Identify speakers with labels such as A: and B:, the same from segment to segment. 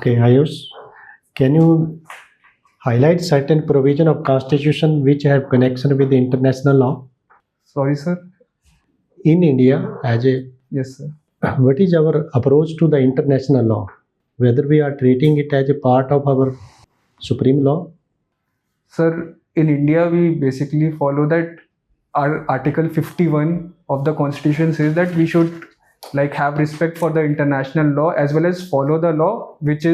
A: Okay, Ayush, can you highlight certain provision of Constitution which have connection with the international law
B: Sorry, sir.
A: in India as a
B: Yes, sir.
A: what is our approach to the international law? Whether we are treating it as a part of our supreme law?
B: Sir, in India, we basically follow that our Article 51 of the Constitution says that we should have respect for the international law as well as follow the law which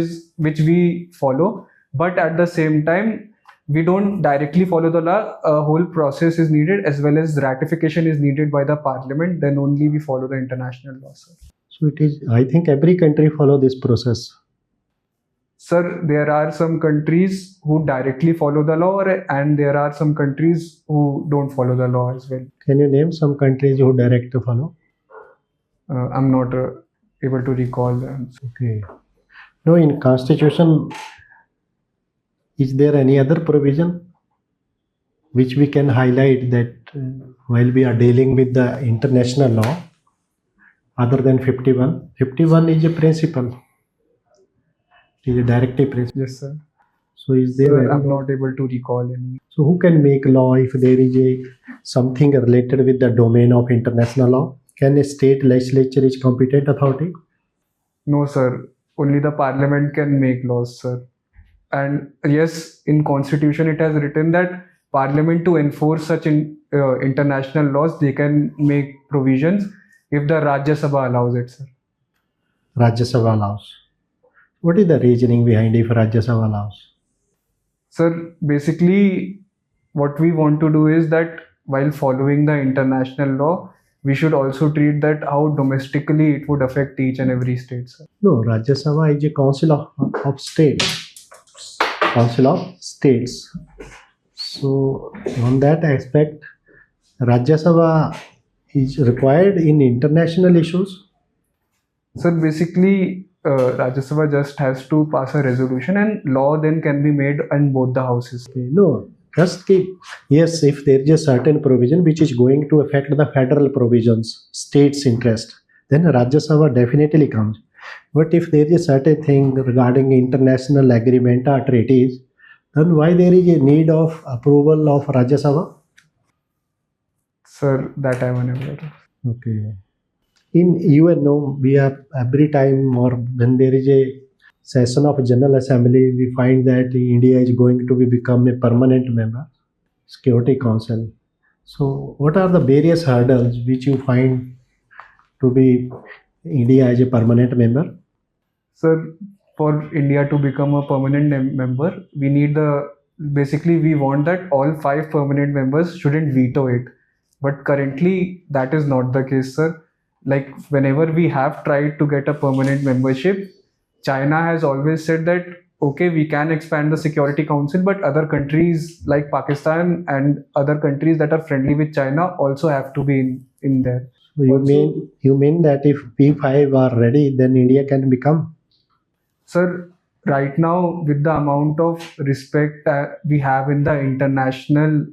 B: we follow. But at the same time, we don't directly follow the law. A whole process is needed as well as ratification is needed by the parliament. Then only we follow the international law, sir.
A: So it is, I think every country follow this process.
B: Sir, there are some countries who directly follow the law and there are some countries who don't follow the law as well.
A: Can you name some countries who direct to follow?
B: I'm not able to recall them.
A: Okay. No, in Constitution, is there any other provision which we can highlight that while we are dealing with the international law, other than 51? 51 is a principle. It is a directive principle.
B: Yes, sir.
A: So is there?
B: Sir, I'm not able to recall any.
A: So who can make law if there is something related with the domain of international law? Can a state legislature is competent authority?
B: No, sir. Only the parliament can make laws, sir. And yes, in constitution it has written that parliament to enforce such international laws, they can make provisions if the Rajya Sabha allows it, sir.
A: Rajya Sabha allows. What is the reasoning behind if Rajya Sabha allows?
B: Sir, basically what we want to do is that while following the international law, we should also treat that how domestically it would affect each and every state, sir.
A: No, Rajya Sabha is a council of states. Council of states. So on that aspect, Rajya Sabha is required in international issues.
B: Sir, basically Rajya Sabha just has to pass a resolution and law then can be made in both the houses.
A: Okay, no, just keep, yes, if there is a certain provision which is going to affect the federal provisions, state's interest, then Rajya Sabha definitely comes. But if there is a certain thing regarding international agreement or treaties, then why there is a need of approval of Rajya Sabha?
B: Sir, that I'm unaware of.
A: Okay. In UNO, we are every time or when there is a session of General Assembly, we find that India is going to become a permanent member, Security Council. So what are the various hurdles which you find to be India as a permanent member?
B: Sir, for India to become a permanent member, we need we want that all 5 permanent members shouldn't veto it. But currently, that is not the case, sir. Like whenever we have tried to get a permanent membership, China has always said that, okay, we can expand the Security Council, but other countries like Pakistan and other countries that are friendly with China also have to be in there.
A: So you mean that if P5 are ready, then India can become?
B: Sir, right now with the amount of respect we have in the international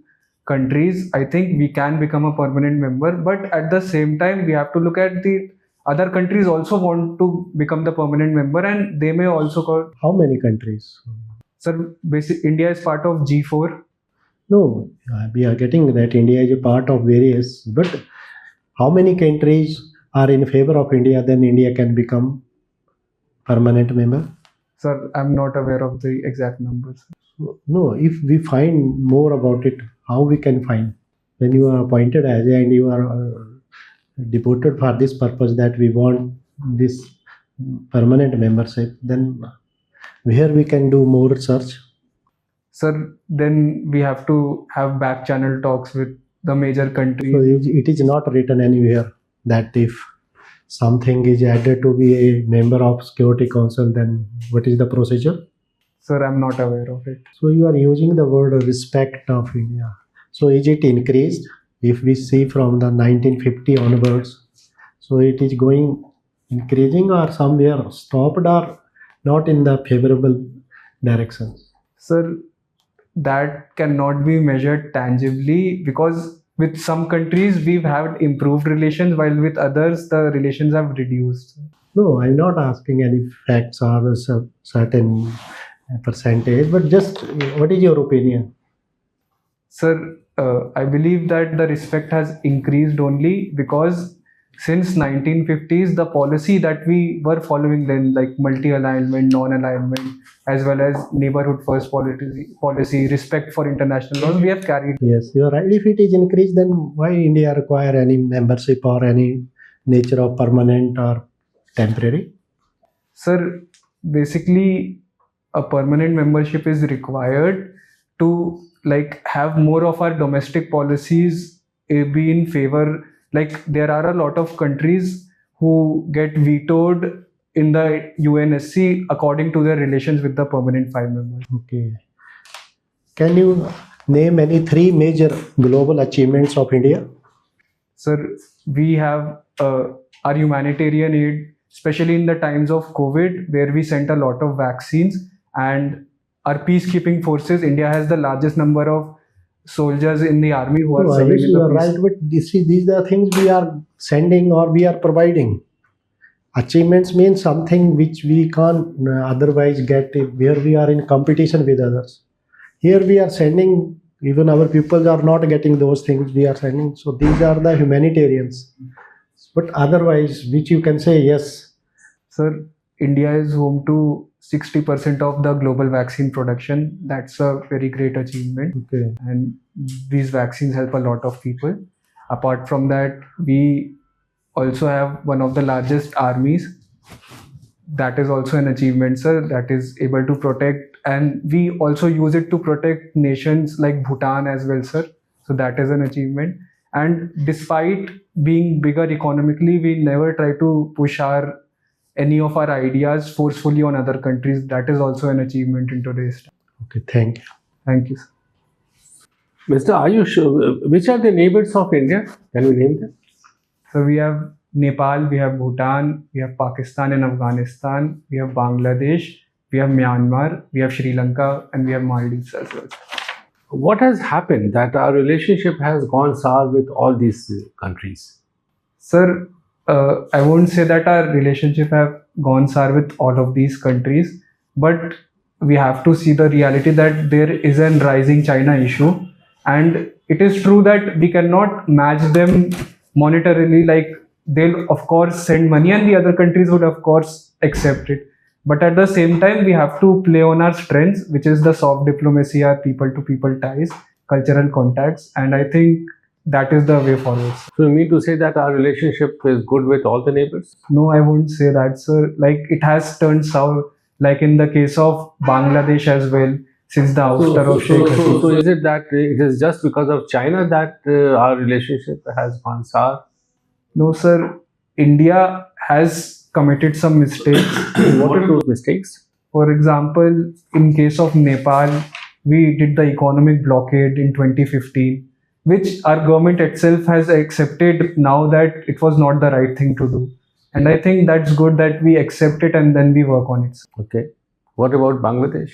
B: countries, I think we can become a permanent member. But at the same time, we have to look at the other countries also want to become the permanent member and they may also call.
A: How many countries?
B: Sir, India is part of G4.
A: No, we are getting that India is a part of various, but how many countries are in favor of India, then India can become permanent member?
B: Sir, I'm not aware of the exact numbers.
A: No, if we find more about it, how we can find? When you are appointed as and you are devoted for this purpose that we want this permanent membership, then where we can do more research?
B: Sir, then we have to have back channel talks with the major countries.
A: So it is not written anywhere that if something is added to be a member of Security Council, then what is the procedure?
B: Sir, I'm not aware of it.
A: So you are using the word respect of India. So is it increased? If we see from the 1950 onwards, so it is going increasing or somewhere stopped or not in the favorable direction?
B: Sir, that cannot be measured tangibly because with some countries we've had improved relations, while with others the relations have reduced.
A: No, I'm not asking any facts or a certain percentage, but just what is your opinion?
B: Sir, I believe that the respect has increased only because since 1950s, the policy that we were following then, like multi-alignment, non-alignment, as well as neighborhood first policy, respect for international laws, we have carried.
A: Yes, you are right. If it is increased, then why India require any membership or any nature of permanent or temporary?
B: Sir, basically, a permanent membership is required to like have more of our domestic policies be in favor. Like there are a lot of countries who get vetoed in the UNSC according to their relations with the permanent five members.
A: Okay. Can you name any three major global achievements of India?
B: Sir, we have our humanitarian aid, especially in the times of COVID, where we sent a lot of vaccines, and our peacekeeping forces. India has the largest number of soldiers in the army who are
A: No,
B: serving
A: Ayush,
B: in
A: you
B: the
A: are
B: peace.
A: right, but these are things we are sending or we are providing. Achievements mean something which we can't otherwise get where we are in competition with others. Here we are sending, even our pupils are not getting those things we are sending. So these are the humanitarians. But otherwise, which you can say, yes,
B: Sir, India is home to 60% of the global vaccine production. That's a very great achievement.
A: okay.
B: And these vaccines help a lot of people. Apart from that, we also have one of the largest armies. That is also an achievement, sir, that is able to protect, and we also use it to protect nations like Bhutan as well, sir. So that is an achievement. And despite being bigger economically, we never try to push our any of our ideas forcefully on other countries. That is also an achievement in today's time.
A: Okay, thank you.
B: Thank you, sir.
C: Mr. Ayush, which are the neighbors of India? Can you name them?
B: So we have Nepal, we have Bhutan, we have Pakistan and Afghanistan, we have Bangladesh, we have Myanmar, we have Sri Lanka, and we have Maldives as well.
C: What has happened that our relationship has gone sour with all these countries?
B: Sir, I won't say that our relationship have gone sour with all of these countries, but we have to see the reality that there is a rising China issue, and it is true that we cannot match them monetarily. Like they'll of course send money, and the other countries would of course accept it. But at the same time, we have to play on our strengths, which is the soft diplomacy, our people-to-people ties, cultural contacts, and I think that is the way forward.
C: So you mean to say that our relationship is good with all the neighbors?
B: No, I won't say that, sir. Like it has turned sour, like in the case of Bangladesh as well, since the ouster of Sheikh Hasina.
C: So is it that it is just because of China that our relationship has gone sour?
B: No, sir. India has committed some mistakes.
C: What are those mistakes?
B: For example, in case of Nepal, we did the economic blockade in 2015, which our government itself has accepted now that it was not the right thing to do. And I think that's good that we accept it and then we work on it.
C: Okay. What about Bangladesh?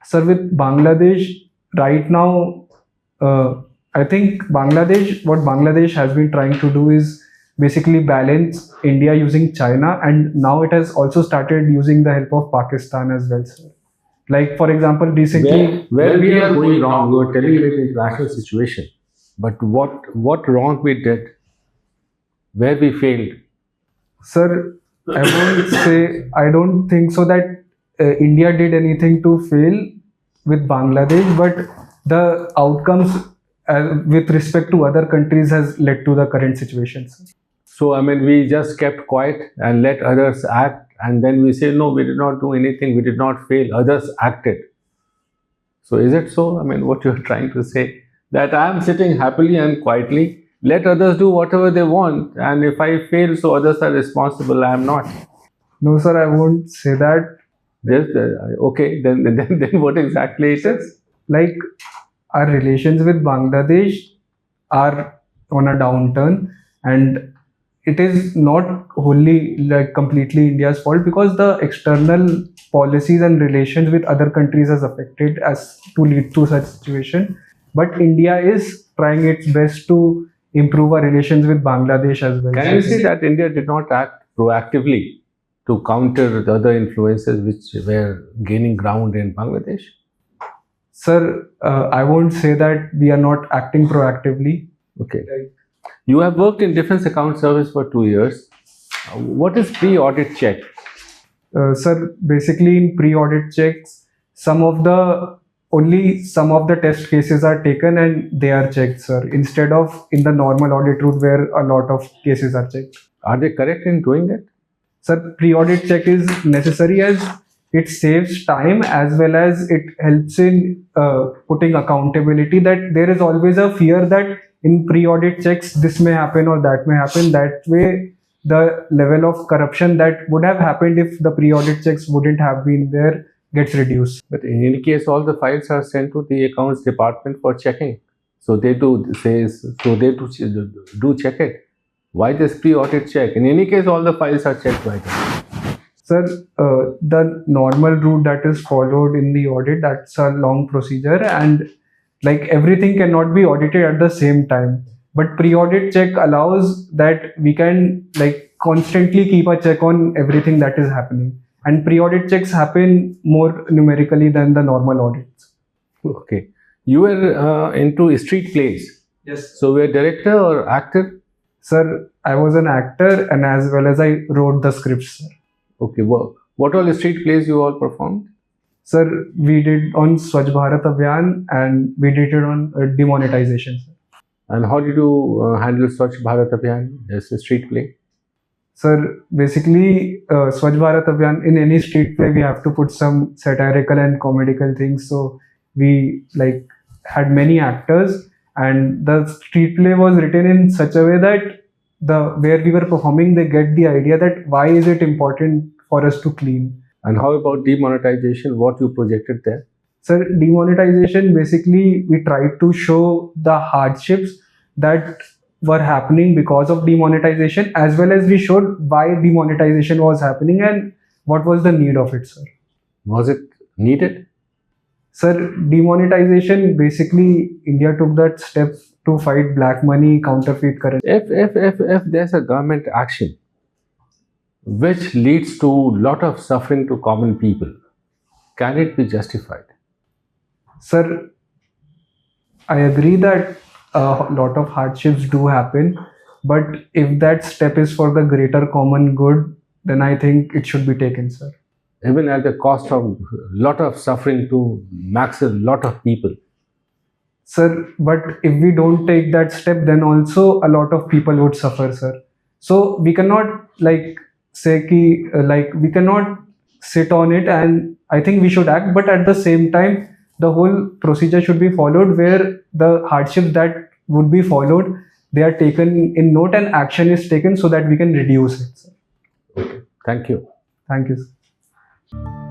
B: Sir, with Bangladesh, right now, I think what Bangladesh has been trying to do is basically balance India using China, and now it has also started using the help of Pakistan as well, sir. Like, for example, recently,
C: Where we are going wrong, you are telling me the international situation. But what wrong we did? Where we failed?
B: sir, I don't think so that India did anything to fail with Bangladesh, but the outcomes with respect to other countries has led to the current situation, sir.
C: So, I mean, we just kept quiet and let others act, and then we say, no, we did not do anything, we did not fail, others acted. So, is it so? I mean, what you're trying to say, that I am sitting happily and quietly, let others do whatever they want, and if I fail, so others are responsible, I am not.
B: No, sir, I won't say that.
C: Okay, then what exactly it is?
B: Like, our relations with Bangladesh are on a downturn, and it is not wholly like completely India's fault, because the external policies and relations with other countries has affected as to lead to such situation. But India is trying its best to improve our relations with Bangladesh as well.
C: Can you see that India did not act proactively to counter the other influences which were gaining ground in Bangladesh?
B: Sir, I won't say that we are not acting proactively.
C: Okay. You have worked in Defense Account Service for 2 years. What is pre-audit check?
B: Sir, basically in pre-audit checks, only some of the test cases are taken and they are checked, sir, instead of in the normal audit route where a lot of cases are checked.
C: Are they correct in doing it?
B: Sir, pre-audit check is necessary as it saves time as well as it helps in putting accountability, that there is always a fear that in pre-audit checks this may happen or that may happen. That way the level of corruption that would have happened if the pre-audit checks wouldn't have been there gets reduced.
C: But in any case, all the files are sent to the accounts department for checking. So they do check it. Why this pre-audit check? In any case, all the files are checked by them.
B: Sir, the normal route that is followed in the audit, that's a long procedure, and like everything cannot be audited at the same time. But pre-audit check allows that we can like constantly keep a check on everything that is happening. And pre-audit checks happen more numerically than the normal audits.
C: Okay. You were into street plays.
B: Yes.
C: So were director or actor?
B: Sir, I was an actor and as well as I wrote the scripts, sir.
C: Okay. Well, what all street plays you all performed?
B: Sir, we did on Swachh Bharat Abhiyan and we did it on demonetization, sir.
C: And how did you handle Swachh Bharat Abhiyan as a street play?
B: Sir, basically, Swachh Bharat Abhiyan, in any street play, we have to put some satirical and comedical things. So we like had many actors, and the street play was written in such a way that where we were performing, they get the idea that why is it important for us to clean.
C: And how about demonetization? What you projected there?
B: Sir, demonetization, basically, we tried to show the hardships that were happening because of demonetization, as well as we showed why demonetization was happening and what was the need of it, sir.
C: Was it needed?
B: Sir, demonetization, basically, India took that step to fight black money, counterfeit currency.
C: If there's a government action which leads to lot of suffering to common people, can it be justified?
B: Sir, I agree that a lot of hardships do happen, but if that step is for the greater common good, then I think it should be taken, sir.
C: Even at the cost of lot of suffering to lot of people.
B: Sir, but if we don't take that step, then also a lot of people would suffer, sir. So we cannot like say ki, we cannot sit on it, and I think we should act, but at the same time, the whole procedure should be followed where the hardships that would be followed, they are taken in note and action is taken so that we can reduce it, sir.
C: Okay. Thank you.
B: Thank you, sir.